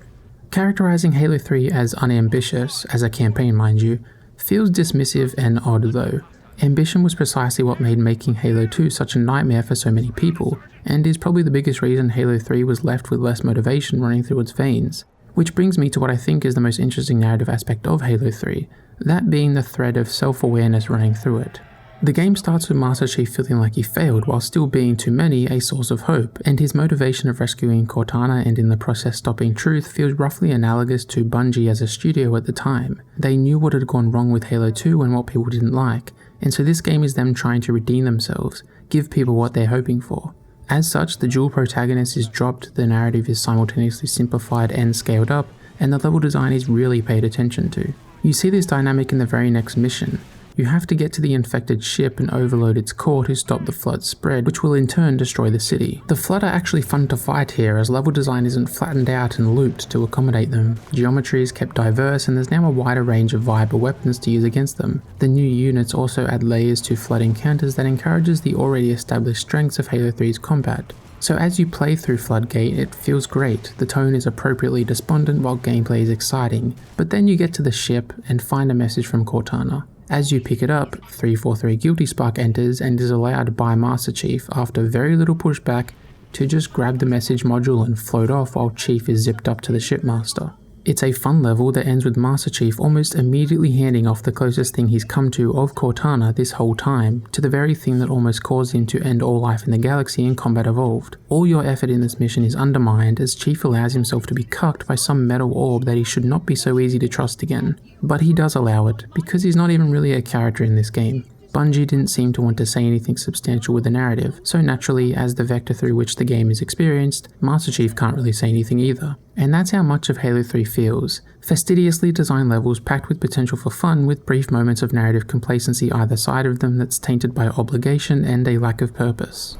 Characterizing Halo 3 as unambitious, as a campaign mind you, feels dismissive and odd though. Ambition was precisely what made making Halo 2 such a nightmare for so many people, and is probably the biggest reason Halo 3 was left with less motivation running through its veins. Which brings me to what I think is the most interesting narrative aspect of Halo 3, that being the thread of self-awareness running through it. The game starts with Master Chief feeling like he failed while still being to many a source of hope, and his motivation of rescuing Cortana and in the process stopping Truth feels roughly analogous to Bungie as a studio at the time. They knew what had gone wrong with Halo 2 and what people didn't like, and so this game is them trying to redeem themselves, give people what they're hoping for. As such, the dual protagonist is dropped, the narrative is simultaneously simplified and scaled up, and the level design is really paid attention to. You see this dynamic in the very next mission. You have to get to the infected ship and overload its core to stop the flood spread, which will in turn destroy the city. The flood are actually fun to fight here, as level design isn't flattened out and looped to accommodate them. Geometry is kept diverse, and there's now a wider range of viable weapons to use against them. The new units also add layers to flood encounters that encourages the already established strengths of Halo 3's combat. So as you play through Floodgate, it feels great, the tone is appropriately despondent while gameplay is exciting, but then you get to the ship and find a message from Cortana. As you pick it up, 343 Guilty Spark enters and is allowed by Master Chief, after very little pushback, to just grab the message module and float off while Chief is zipped up to the shipmaster. It's a fun level that ends with Master Chief almost immediately handing off the closest thing he's come to of Cortana this whole time, to the very thing that almost caused him to end all life in the galaxy in Combat Evolved. All your effort in this mission is undermined as Chief allows himself to be cucked by some metal orb that he should not be so easy to trust again. But he does allow it, because he's not even really a character in this game. Bungie didn't seem to want to say anything substantial with the narrative, so naturally, as the vector through which the game is experienced, Master Chief can't really say anything either. And that's how much of Halo 3 feels. Fastidiously designed levels packed with potential for fun, with brief moments of narrative complacency either side of them that's tainted by obligation and a lack of purpose.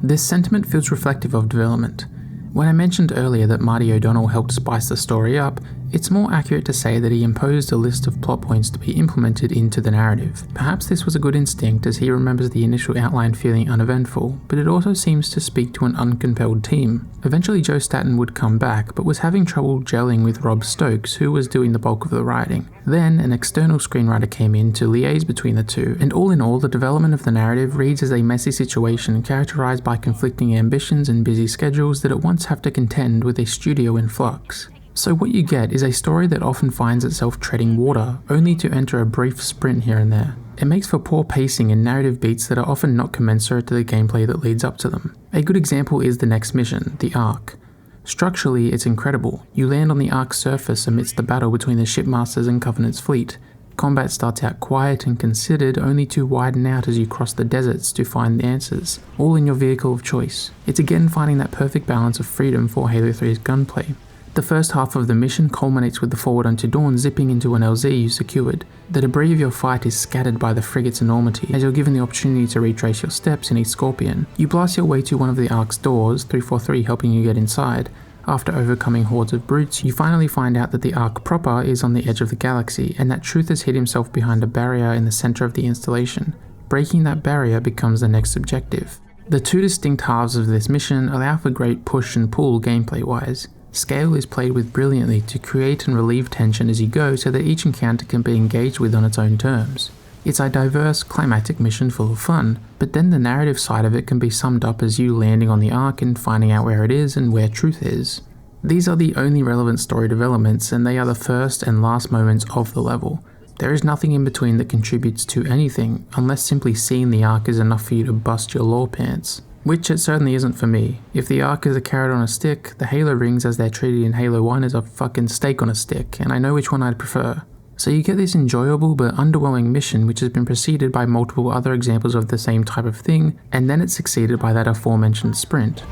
This sentiment feels reflective of development. When I mentioned earlier that Marty O'Donnell helped spice the story up, it's more accurate to say that he imposed a list of plot points to be implemented into the narrative. Perhaps this was a good instinct as he remembers the initial outline feeling uneventful, but it also seems to speak to an uncompelled team. Eventually Joe Staton would come back, but was having trouble gelling with Rob Stokes, who was doing the bulk of the writing. Then an external screenwriter came in to liaise between the two, and all in all the development of the narrative reads as a messy situation characterized by conflicting ambitions and busy schedules that at once have to contend with a studio in flux. So what you get is a story that often finds itself treading water, only to enter a brief sprint here and there. It makes for poor pacing and narrative beats that are often not commensurate to the gameplay that leads up to them. A good example is the next mission, the Ark. Structurally, it's incredible. You land on the Ark's surface amidst the battle between the shipmasters and Covenant's fleet. Combat starts out quiet and considered, only to widen out as you cross the deserts to find the answers, all in your vehicle of choice. It's again finding that perfect balance of freedom for Halo 3's gunplay. The first half of the mission culminates with the Forward Unto Dawn zipping into an LZ you secured. The debris of your fight is scattered by the frigate's enormity as you're given the opportunity to retrace your steps in a Scorpion. You blast your way to one of the Ark's doors, 343 helping you get inside. After overcoming hordes of brutes, you finally find out that the Ark proper is on the edge of the galaxy and that Truth has hid himself behind a barrier in the center of the installation. Breaking that barrier becomes the next objective. The two distinct halves of this mission allow for great push and pull gameplay wise. Scale is played with brilliantly to create and relieve tension as you go so that each encounter can be engaged with on its own terms. It's a diverse, climactic mission full of fun, but then the narrative side of it can be summed up as you landing on the Ark and finding out where it is and where Truth is. These are the only relevant story developments, and they are the first and last moments of the level. There is nothing in between that contributes to anything, unless simply seeing the Ark is enough for you to bust your lore pants. Which it certainly isn't for me. If the Ark is a carrot on a stick, the Halo rings as they're treated in Halo 1 is a fucking steak on a stick, and I know which one I'd prefer. So you get this enjoyable but underwhelming mission which has been preceded by multiple other examples of the same type of thing, and then it's succeeded by that aforementioned sprint.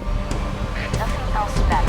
Nothing else matters.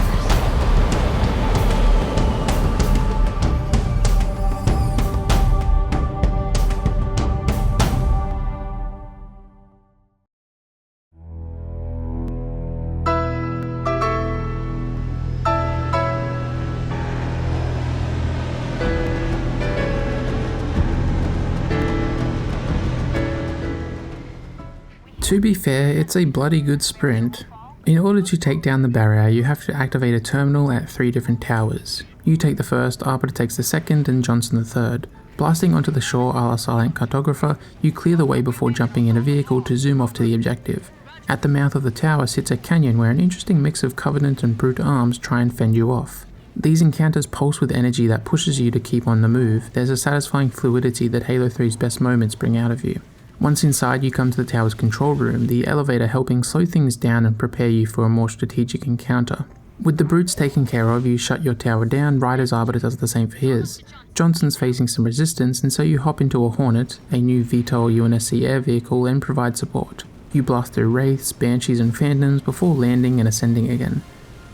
To be fair, it's a bloody good sprint. In order to take down the barrier, you have to activate a terminal at 3 different towers. You take the first, Arbiter takes the second, and Johnson the third. Blasting onto the shore a la Silent Cartographer, you clear the way before jumping in a vehicle to zoom off to the objective. At the mouth of the tower sits a canyon where an interesting mix of Covenant and Brute arms try and fend you off. These encounters pulse with energy that pushes you to keep on the move. There's a satisfying fluidity that Halo 3's best moments bring out of you. Once inside, you come to the tower's control room, the elevator helping slow things down and prepare you for a more strategic encounter. With the brutes taken care of, you shut your tower down right as Arbiter does the same for his. Johnson's facing some resistance, and so you hop into a Hornet, a new VTOL UNSC air vehicle, and provide support. You blast through Wraiths, Banshees and Phantoms before landing and ascending again.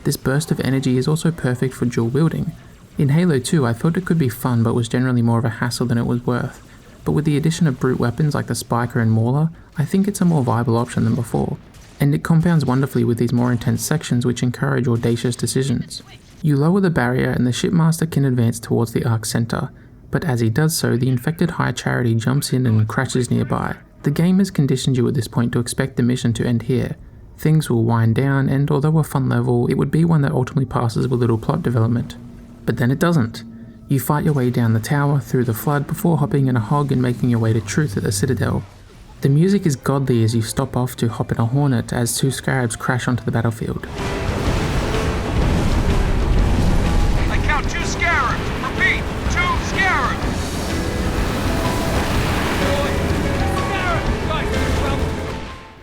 This burst of energy is also perfect for dual wielding. In Halo 2, I thought it could be fun but was generally more of a hassle than it was worth. But with the addition of brute weapons like the Spiker and Mauler, I think it's a more viable option than before, and it compounds wonderfully with these more intense sections which encourage audacious decisions. You lower the barrier and the shipmaster can advance towards the Ark's center, but as he does so, the infected High Charity jumps in and crashes nearby. The game has conditioned you at this point to expect the mission to end here. Things will wind down, and although a fun level, it would be one that ultimately passes with little plot development. But then it doesn't. You fight your way down the tower, through the flood, before hopping in a hog and making your way to Truth at the Citadel. The music is godly as you stop off to hop in a Hornet as 2 Scarabs crash onto the battlefield. I count 2 Scarabs! Repeat, 2 Scarabs!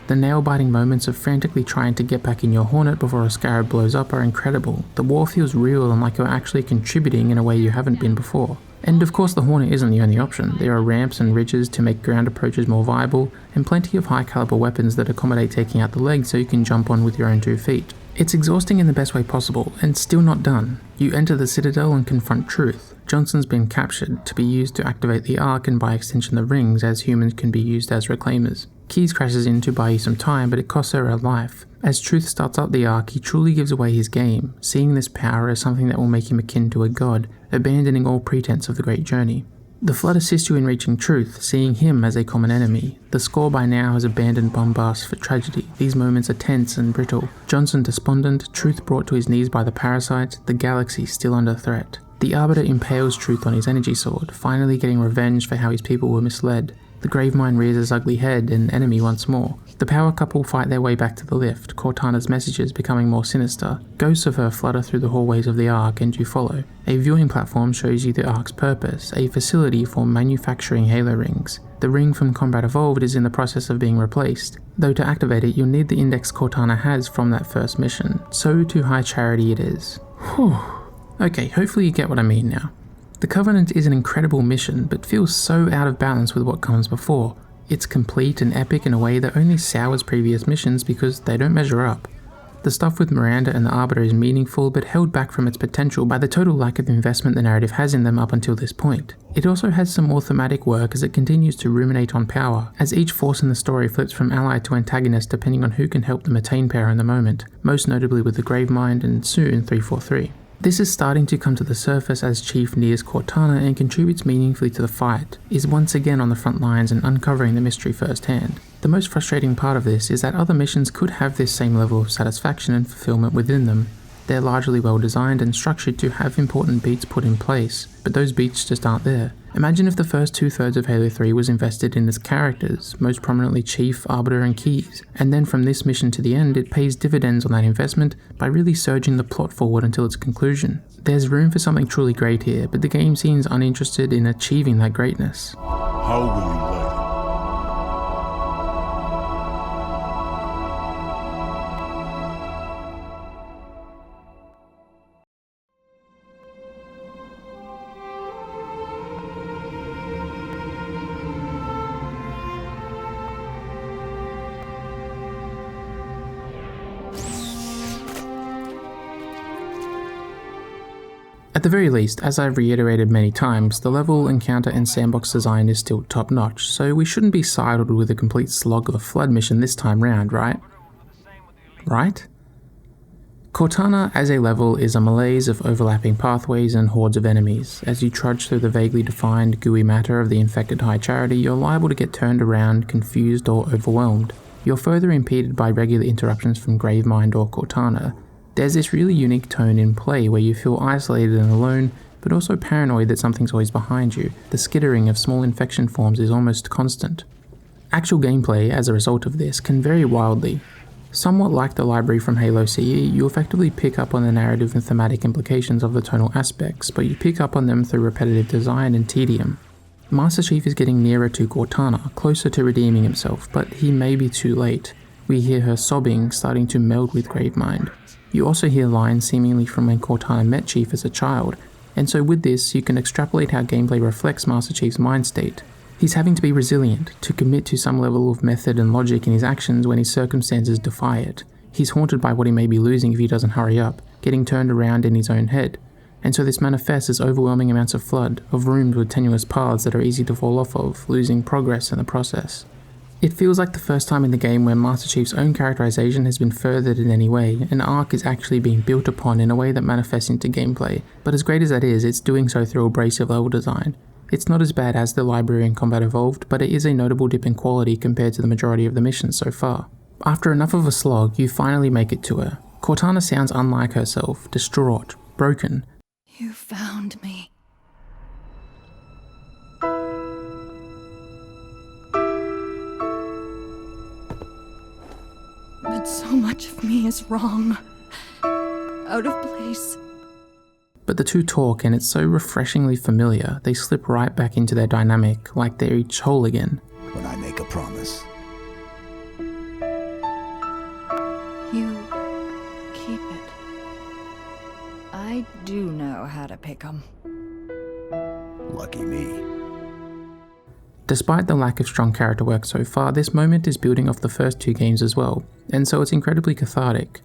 The nail-biting moments of frantically trying to get back in your Hornet before a Scarab blows up are incredible. The war feels real and like you're actually contributing in a way you haven't been before. And of course the Hornet isn't the only option. There are ramps and ridges to make ground approaches more viable, and plenty of high caliber weapons that accommodate taking out the leg so you can jump on with your own 2 feet. It's exhausting in the best way possible, and still not done. You enter the Citadel and confront Truth. Johnson's been captured to be used to activate the Ark and by extension the rings, as humans can be used as reclaimers. Keys crashes in to buy you some time, but it costs her her life. As Truth starts up the Ark, he truly gives away his game, seeing this power as something that will make him akin to a god, abandoning all pretense of the great journey. The Flood assists you in reaching Truth, seeing him as a common enemy. The score by now has abandoned bombast for tragedy. These moments are tense and brittle. Johnson despondent, Truth brought to his knees by the parasite, the galaxy still under threat. The Arbiter impales Truth on his energy sword, finally getting revenge for how his people were misled. The Gravemind rears his ugly head, an enemy once more. The power couple fight their way back to the lift, Cortana's messages becoming more sinister. Ghosts of her flutter through the hallways of the Ark and you follow. A viewing platform shows you the Ark's purpose, a facility for manufacturing Halo rings. The ring from Combat Evolved is in the process of being replaced, though to activate it you'll need the index Cortana has from that first mission, so to high charity it is. Whew. Okay, hopefully you get what I mean now. The Covenant is an incredible mission, but feels so out of balance with what comes before. It's complete and epic in a way that only sours previous missions because they don't measure up. The stuff with Miranda and the Arbiter is meaningful but held back from its potential by the total lack of investment the narrative has in them up until this point. It also has some more thematic work as it continues to ruminate on power, as each force in the story flips from ally to antagonist depending on who can help them attain power in the moment, most notably with the Gravemind and soon 343. This is starting to come to the surface as Chief nears Cortana and contributes meaningfully to the fight, is once again on the front lines and uncovering the mystery firsthand. The most frustrating part of this is that other missions could have this same level of satisfaction and fulfillment within them. They're largely well designed and structured to have important beats put in place, but those beats just aren't there. Imagine if the first 2/3 of Halo 3 was invested in its characters, most prominently Chief, Arbiter and Keyes, and then from this mission to the end it pays dividends on that investment by really surging the plot forward until its conclusion. There's room for something truly great here, but the game seems uninterested in achieving that greatness. How will you light it? At the very least, as I've reiterated many times, the level, encounter and sandbox design is still top notch, so we shouldn't be saddled with a complete slog of a Flood mission this time round, right? Right? Cortana as a level is a malaise of overlapping pathways and hordes of enemies. As you trudge through the vaguely defined, gooey matter of the infected High Charity, you're liable to get turned around, confused or overwhelmed. You're further impeded by regular interruptions from Gravemind or Cortana. There's this really unique tone in play where you feel isolated and alone, but also paranoid that something's always behind you. The skittering of small infection forms is almost constant. Actual gameplay, as a result of this, can vary wildly. Somewhat like the library from Halo CE, you effectively pick up on the narrative and thematic implications of the tonal aspects, but you pick up on them through repetitive design and tedium. Master Chief is getting nearer to Cortana, closer to redeeming himself, but he may be too late. We hear her sobbing, starting to meld with Gravemind. You also hear lines seemingly from when Cortana met Chief as a child, and so with this you can extrapolate how gameplay reflects Master Chief's mind state. He's having to be resilient, to commit to some level of method and logic in his actions when his circumstances defy it. He's haunted by what he may be losing if he doesn't hurry up, getting turned around in his own head, and so this manifests as overwhelming amounts of flood, of rooms with tenuous paths that are easy to fall off of, losing progress in the process. It feels like the first time in the game where Master Chief's own characterization has been furthered in any way, an arc is actually being built upon in a way that manifests into gameplay, but as great as that is, it's doing so through abrasive level design. It's not as bad as the library in Combat Evolved, but it is a notable dip in quality compared to the majority of the missions so far. After enough of a slog, you finally make it to her. Cortana sounds unlike herself, distraught, broken. You found me. But so much of me is wrong. Out of place. But the two talk and it's so refreshingly familiar, they slip right back into their dynamic, like they're each whole again. When I make a promise. You keep it. I do know how to pick 'em. Lucky me. Despite the lack of strong character work so far, this moment is building off the first two games as well, and so it's incredibly cathartic.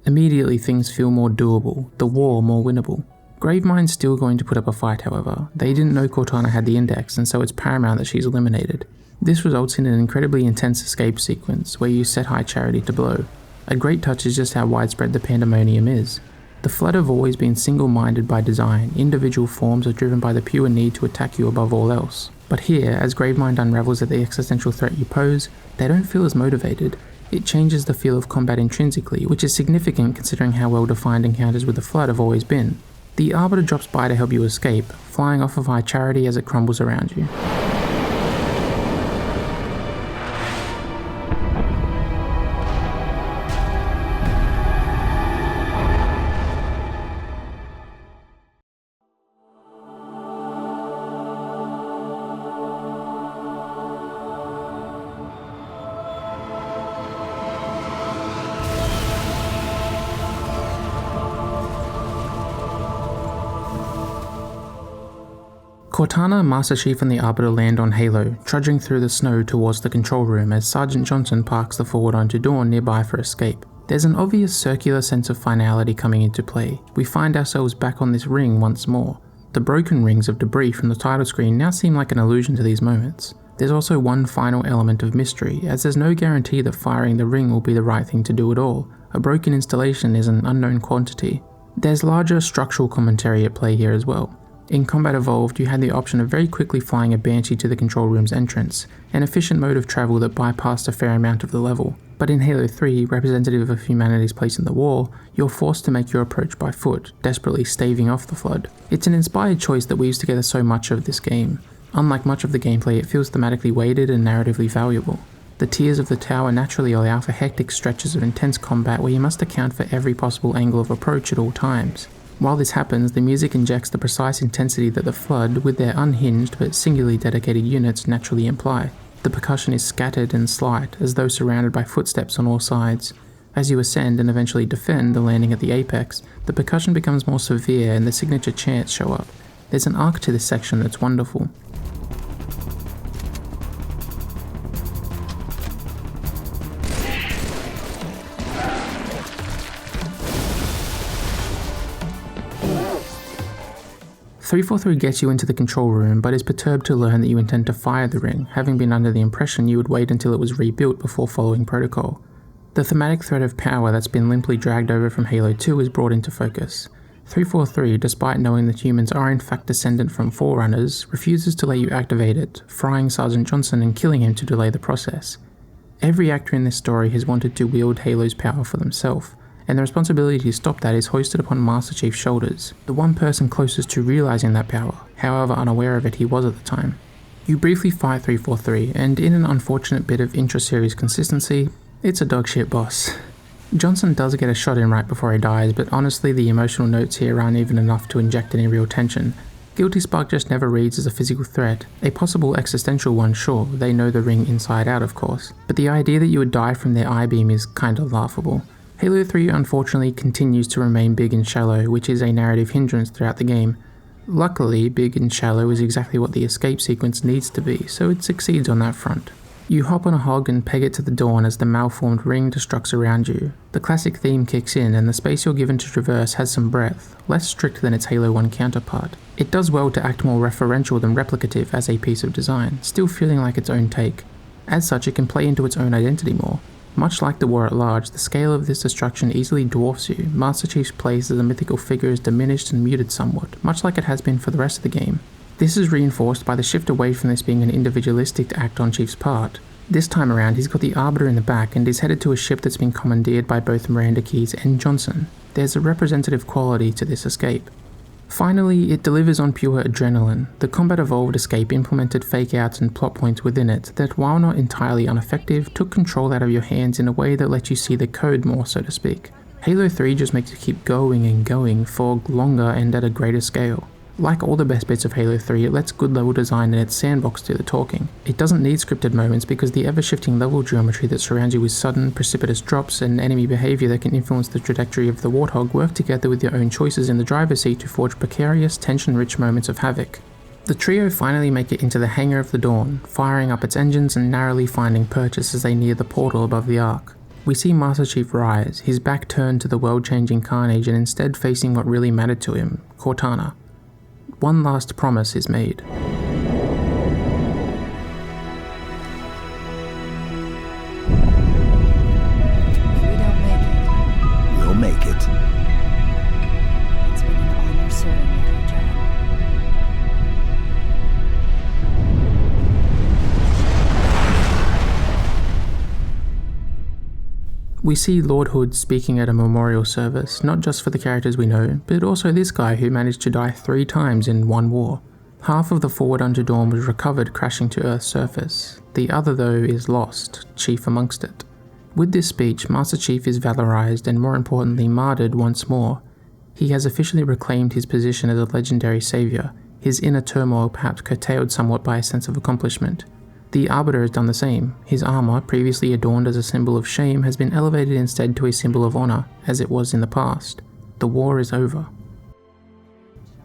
Immediately things feel more doable, the war more winnable. Gravemind's still going to put up a fight, however. They didn't know Cortana had the index, and so it's paramount that she's eliminated. This results in an incredibly intense escape sequence where you set High Charity to blow. A great touch is just how widespread the pandemonium is. The Flood have always been single-minded by design. Individual forms are driven by the pure need to attack you above all else. But here, as Gravemind unravels at the existential threat you pose, they don't feel as motivated. It changes the feel of combat intrinsically, which is significant considering how well-defined encounters with the Flood have always been. The Arbiter drops by to help you escape, flying off of High Charity as it crumbles around you. Cortana, Master Chief and the Arbiter land on Halo, trudging through the snow towards the control room as Sergeant Johnson parks the Forward onto Dawn nearby for escape. There's an obvious circular sense of finality coming into play. We find ourselves back on this ring once more. The broken rings of debris from the title screen now seem like an allusion to these moments. There's also one final element of mystery, as there's no guarantee that firing the ring will be the right thing to do at all. A broken installation is an unknown quantity. There's larger structural commentary at play here as well. In Combat Evolved, you had the option of very quickly flying a Banshee to the control room's entrance, an efficient mode of travel that bypassed a fair amount of the level. But in Halo 3, representative of humanity's place in the war, you're forced to make your approach by foot, desperately staving off the Flood. It's an inspired choice that weaves together so much of this game. Unlike much of the gameplay, it feels thematically weighted and narratively valuable. The tiers of the tower naturally allow for hectic stretches of intense combat where you must account for every possible angle of approach at all times. While this happens, the music injects the precise intensity that the Flood, with their unhinged but singularly dedicated units, naturally imply. The percussion is scattered and slight, as though surrounded by footsteps on all sides. As you ascend and eventually defend the landing at the apex, the percussion becomes more severe and the signature chants show up. There's an arc to this section that's wonderful. .343 gets you into the control room, but is perturbed to learn that you intend to fire the ring, having been under the impression you would wait until it was rebuilt before following protocol. The thematic thread of power that's been limply dragged over from Halo 2 is brought into focus. .343, despite knowing that humans are in fact descendant from Forerunners, refuses to let you activate it, frying Sergeant Johnson and killing him to delay the process. Every actor in this story has wanted to wield Halo's power for themselves, and the responsibility to stop that is hoisted upon Master Chief's shoulders, the one person closest to realizing that power, however unaware of it he was at the time. You briefly fight .343, and in an unfortunate bit of intra-series consistency, it's a dogshit boss. Johnson does get a shot in right before he dies, but honestly the emotional notes here aren't even enough to inject any real tension. Guilty Spark just never reads as a physical threat, a possible existential one sure, they know the ring inside out of course, but the idea that you would die from their I-beam is kinda laughable. Halo 3 unfortunately continues to remain big and shallow, which is a narrative hindrance throughout the game. Luckily, big and shallow is exactly what the escape sequence needs to be, so it succeeds on that front. You hop on a hog and peg it to the dawn as the malformed ring destructs around you. The classic theme kicks in and the space you're given to traverse has some breadth, less strict than its Halo 1 counterpart. It does well to act more referential than replicative as a piece of design, still feeling like its own take. As such, it can play into its own identity more. Much like the war at large, the scale of this destruction easily dwarfs you. Master Chief's place as a mythical figure is diminished and muted somewhat, much like it has been for the rest of the game. This is reinforced by the shift away from this being an individualistic act on Chief's part. This time around, he's got the Arbiter in the back and is headed to a ship that's been commandeered by both Miranda Keyes and Johnson. There's a representative quality to this escape. Finally, it delivers on pure adrenaline. The Combat Evolved escape implemented fake-outs and plot points within it that, while not entirely ineffective, took control out of your hands in a way that let you see the code more, so to speak. Halo 3 just makes you keep going and going for longer and at a greater scale. Like all the best bits of Halo 3, it lets good level design and its sandbox do the talking. It doesn't need scripted moments because the ever-shifting level geometry that surrounds you with sudden, precipitous drops and enemy behaviour that can influence the trajectory of the Warthog work together with your own choices in the driver's seat to forge precarious, tension-rich moments of havoc. The trio finally make it into the hangar of the Dawn, firing up its engines and narrowly finding purchase as they near the portal above the Ark. We see Master Chief rise, his back turned to the world-changing carnage and instead facing what really mattered to him, Cortana. One last promise is made. We'll make it. It's been an honor serving with you, John. We see Lord Hood speaking at a memorial service, not just for the characters we know, but also this guy who managed to die 3 times in one war. Half of the forward Underdawn was recovered crashing to Earth's surface. The other, though, is lost, chief amongst it. With this speech, Master Chief is valorized and, more importantly, martyred once more. He has officially reclaimed his position as a legendary savior, his inner turmoil perhaps curtailed somewhat by a sense of accomplishment. The Arbiter has done the same. His armor, previously adorned as a symbol of shame, has been elevated instead to a symbol of honor, as it was in the past. The war is over.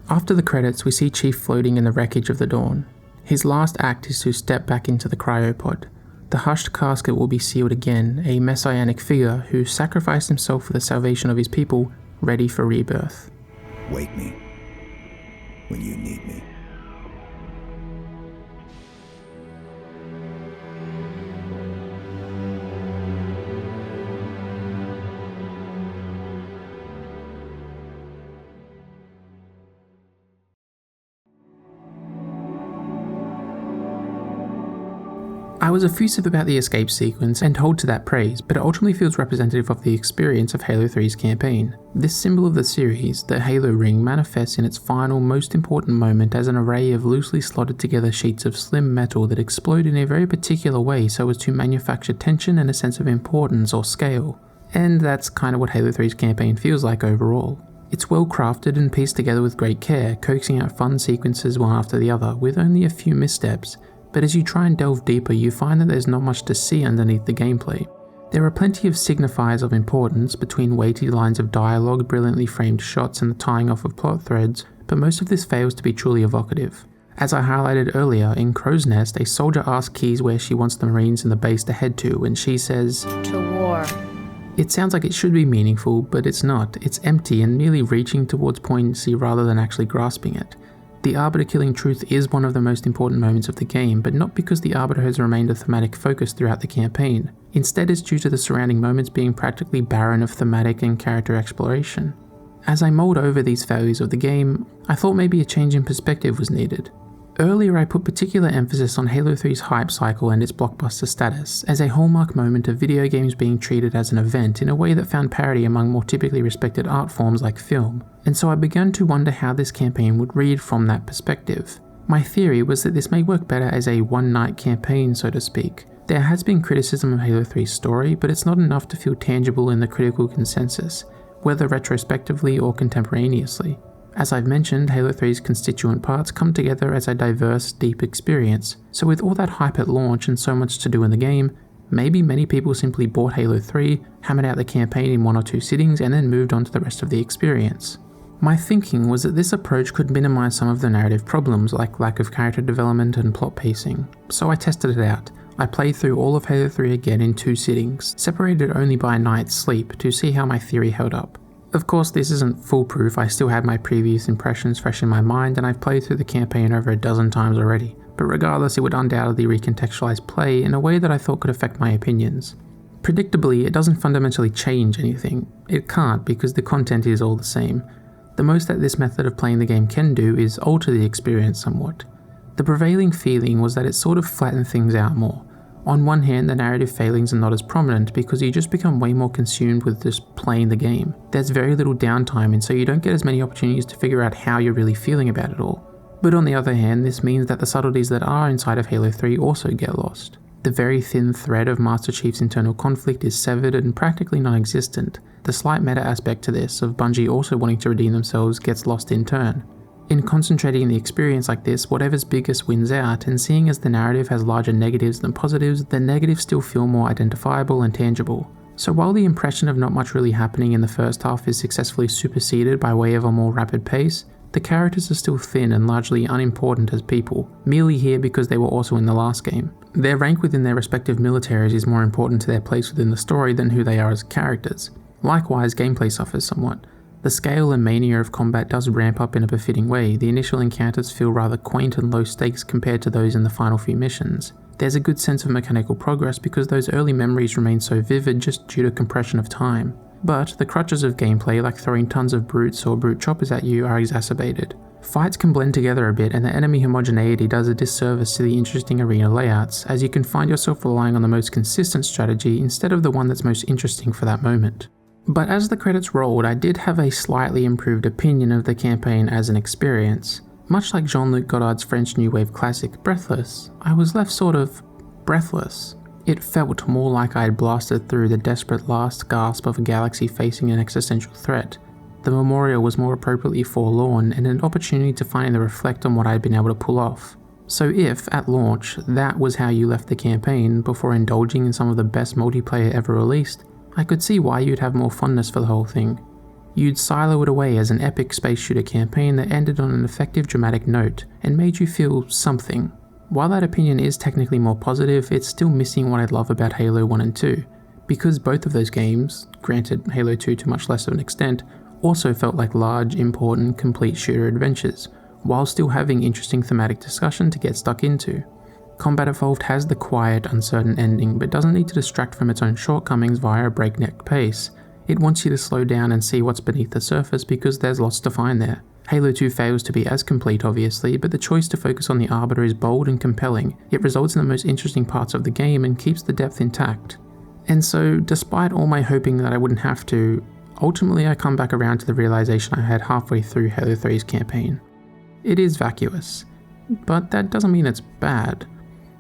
After the credits, we see Chief floating in the wreckage of the Dawn. His last act is to step back into the cryopod. The hushed casket will be sealed again, a messianic figure who sacrificed himself for the salvation of his people, ready for rebirth. Wake me when you need me. I was effusive about the escape sequence and hold to that praise, but it ultimately feels representative of the experience of Halo 3's campaign. This symbol of the series, the Halo ring, manifests in its final, most important moment as an array of loosely slotted together sheets of slim metal that explode in a very particular way so as to manufacture tension and a sense of importance or scale. And that's kind of what Halo 3's campaign feels like overall. It's well crafted and pieced together with great care, coaxing out fun sequences one after the other, with only a few missteps. But as you try and delve deeper, you find that there's not much to see underneath the gameplay. There are plenty of signifiers of importance between weighty lines of dialogue, brilliantly framed shots, and the tying off of plot threads, but most of this fails to be truly evocative. As I highlighted earlier, in Crow's Nest, a soldier asks Keyes where she wants the Marines in the base to head to, and she says, "To war." It sounds like it should be meaningful, but it's not. It's empty and merely reaching towards poignancy rather than actually grasping it. The Arbiter killing Truth is one of the most important moments of the game, but not because the Arbiter has remained a thematic focus throughout the campaign. Instead, it's due to the surrounding moments being practically barren of thematic and character exploration. As I mulled over these failures of the game, I thought maybe a change in perspective was needed. Earlier I put particular emphasis on Halo 3's hype cycle and its blockbuster status, as a hallmark moment of video games being treated as an event in a way that found parity among more typically respected art forms like film, and so I began to wonder how this campaign would read from that perspective. My theory was that this may work better as a one-night campaign, so to speak. There has been criticism of Halo 3's story, but it's not enough to feel tangible in the critical consensus, whether retrospectively or contemporaneously. As I've mentioned, Halo 3's constituent parts come together as a diverse, deep experience, so with all that hype at launch and so much to do in the game, maybe many people simply bought Halo 3, hammered out the campaign in 1 or 2 sittings, and then moved on to the rest of the experience. My thinking was that this approach could minimize some of the narrative problems like lack of character development and plot pacing, so I tested it out. I played through all of Halo 3 again in 2 sittings, separated only by a night's sleep, to see how my theory held up. Of course, this isn't foolproof. I still had my previous impressions fresh in my mind, and I've played through the campaign over a dozen times already, but regardless, it would undoubtedly recontextualize play in a way that I thought could affect my opinions. Predictably, it doesn't fundamentally change anything. It can't, because the content is all the same. The most that this method of playing the game can do is alter the experience somewhat. The prevailing feeling was that it sort of flattened things out more. On one hand, the narrative failings are not as prominent because you just become way more consumed with just playing the game. There's very little downtime, and so you don't get as many opportunities to figure out how you're really feeling about it all. But on the other hand, this means that the subtleties that are inside of Halo 3 also get lost. The very thin thread of Master Chief's internal conflict is severed and practically non-existent. The slight meta aspect to this, of Bungie also wanting to redeem themselves, gets lost in turn. In concentrating the experience like this, whatever's biggest wins out, and seeing as the narrative has larger negatives than positives, the negatives still feel more identifiable and tangible. So while the impression of not much really happening in the first half is successfully superseded by way of a more rapid pace, The characters are still thin and largely unimportant as people, merely here because they were also in the last game. Their rank within their respective militaries is more important to their place within the story than who they are as characters. Likewise, gameplay suffers somewhat. The scale and mania of combat does ramp up in a befitting way. The initial encounters feel rather quaint and low stakes compared to those in the final few missions. There's a good sense of mechanical progress because those early memories remain so vivid just due to compression of time. But the crutches of gameplay, like throwing tons of brutes or brute choppers at you, are exacerbated. Fights can blend together a bit, and the enemy homogeneity does a disservice to the interesting arena layouts, as you can find yourself relying on the most consistent strategy instead of the one that's most interesting for that moment. But as the credits rolled, I did have a slightly improved opinion of the campaign as an experience. Much like Jean-Luc Godard's French New Wave classic Breathless, I was left sort of breathless. It felt more like I had blasted through the desperate last gasp of a galaxy facing an existential threat. The memorial was more appropriately forlorn and an opportunity to finally reflect on what I had been able to pull off. So if, at launch, that was how you left the campaign before indulging in some of the best multiplayer ever released, I could see why you'd have more fondness for the whole thing. You'd silo it away as an epic space shooter campaign that ended on an effective dramatic note and made you feel something. While that opinion is technically more positive, it's still missing what I love about Halo 1 and 2, because both of those games, granted Halo 2 to much less of an extent, also felt like large, important, complete shooter adventures, while still having interesting thematic discussion to get stuck into. Combat Evolved has the quiet, uncertain ending, but doesn't need to distract from its own shortcomings via a breakneck pace. It wants you to slow down and see what's beneath the surface because there's lots to find there. Halo 2 fails to be as complete obviously, but the choice to focus on the Arbiter is bold and compelling. It results in the most interesting parts of the game and keeps the depth intact. And so, despite all my hoping that I wouldn't have to, ultimately I come back around to the realization I had halfway through Halo 3's campaign. It is vacuous, but that doesn't mean it's bad.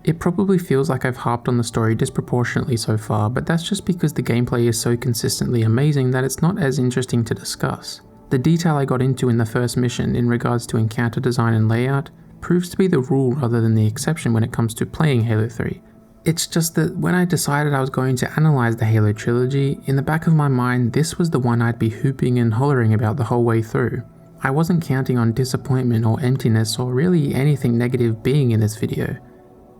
It probably feels like I've harped on the story disproportionately so far, but that's just because the gameplay is so consistently amazing that it's not as interesting to discuss. The detail I got into in the first mission in regards to encounter design and layout proves to be the rule rather than the exception when it comes to playing Halo 3. It's just that when I decided I was going to analyze the Halo trilogy, in the back of my mind this was the one I'd be hooping and hollering about the whole way through. I wasn't counting on disappointment or emptiness or really anything negative being in this video.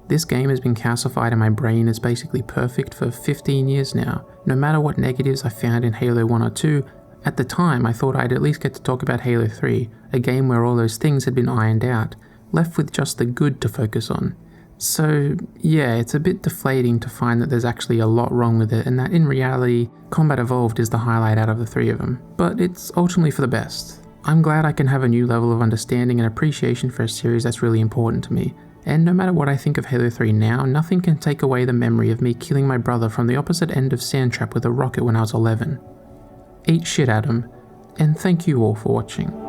This game has been calcified in my brain as basically perfect for 15 years now. No matter what negatives I found in Halo 1 or 2, at the time I thought I'd at least get to talk about Halo 3, a game where all those things had been ironed out, left with just the good to focus on. So yeah, it's a bit deflating to find that there's actually a lot wrong with it and that in reality, Combat Evolved is the highlight out of the three of them. But it's ultimately for the best. I'm glad I can have a new level of understanding and appreciation for a series that's really important to me. And no matter what I think of Halo 3 now, nothing can take away the memory of me killing my brother from the opposite end of Sandtrap with a rocket when I was 11. Eat shit, Adam, and thank you all for watching.